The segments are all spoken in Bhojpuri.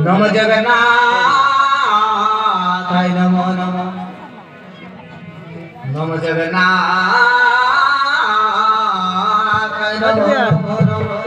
नम जगन्नाथाय नमो नमः नम जगन्नाथाय नमो नमः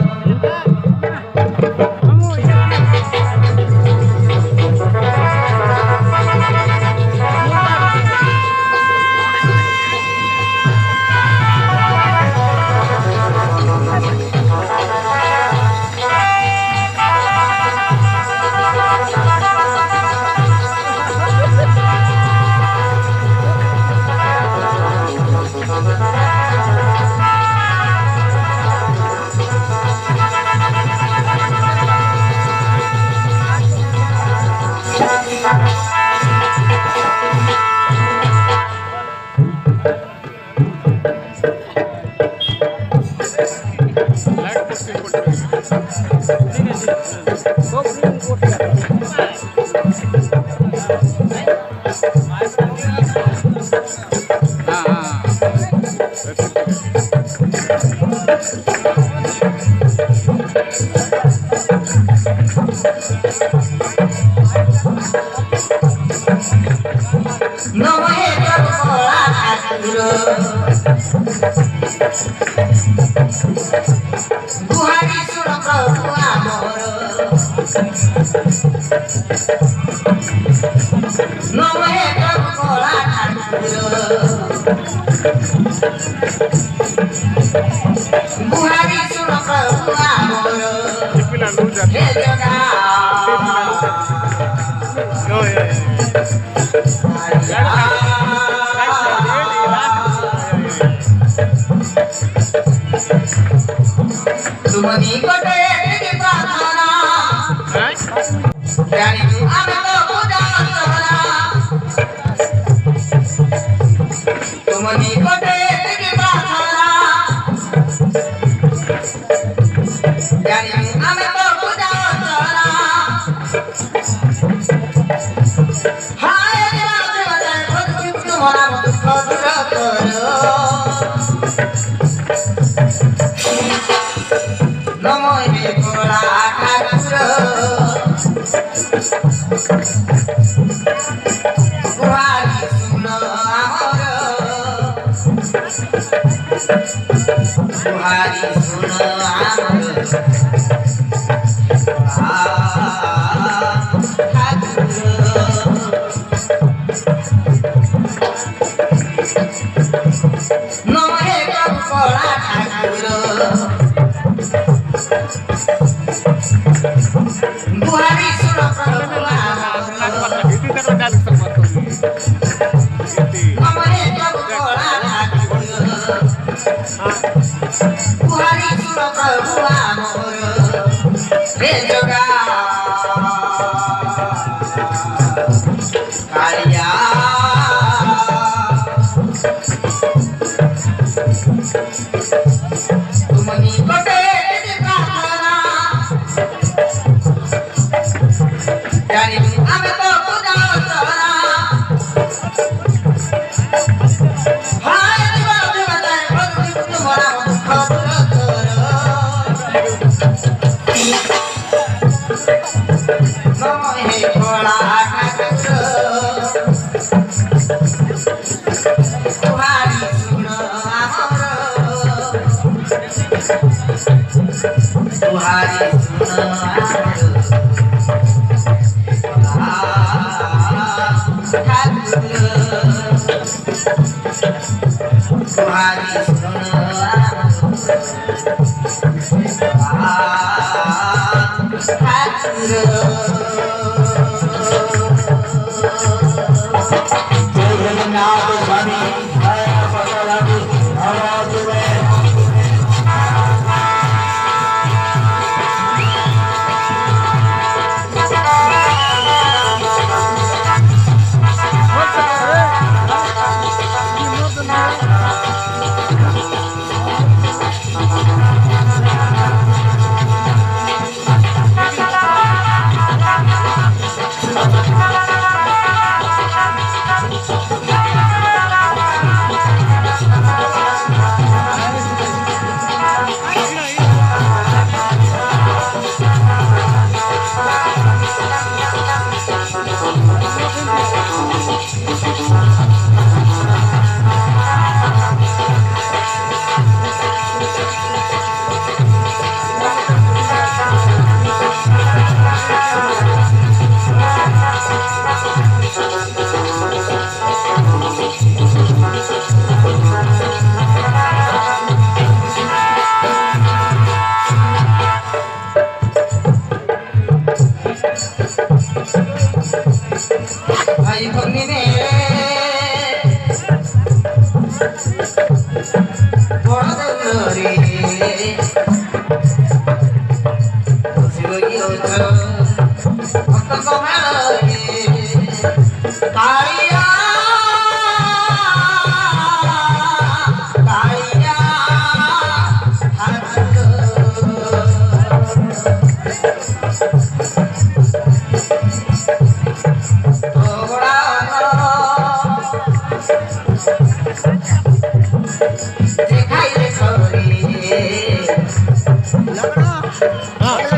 गुहारी सुन प्रभु आमर नमहे प्रभु कला ठाकुर गुहारी सुन प्रभु आमर हे जगा तुमनी कोटे की प्रार्थना जानी तू आमे तो पूजा करना तुमनी कोटे की प्रार्थना जानी तू आमे तो पूजा करना हाय देवा देवा खुद तुम्हारा दुख दूर करो नमो हे भोला ठाकुर गुहारी सुन आमर गुहारी सुन आमर ठाकुर नमो हे भोला ठाकुर गुहारी सुन प्रभु आमर नमहे प्रभु कला ठाकुर गुहारी सुन प्रभु आमर हे जगा कालिया तुमनी कोटे जानी तू आमे तो पूजा करना हाय देवा देवा खुद तुम्हारा दुख दूर करो नमो हे भोला ठाकुर गुहारी सुन आमर गुहारी सुन आमर गुहारी सुन ठाकुर जगन्नाथ स्वामी Ah.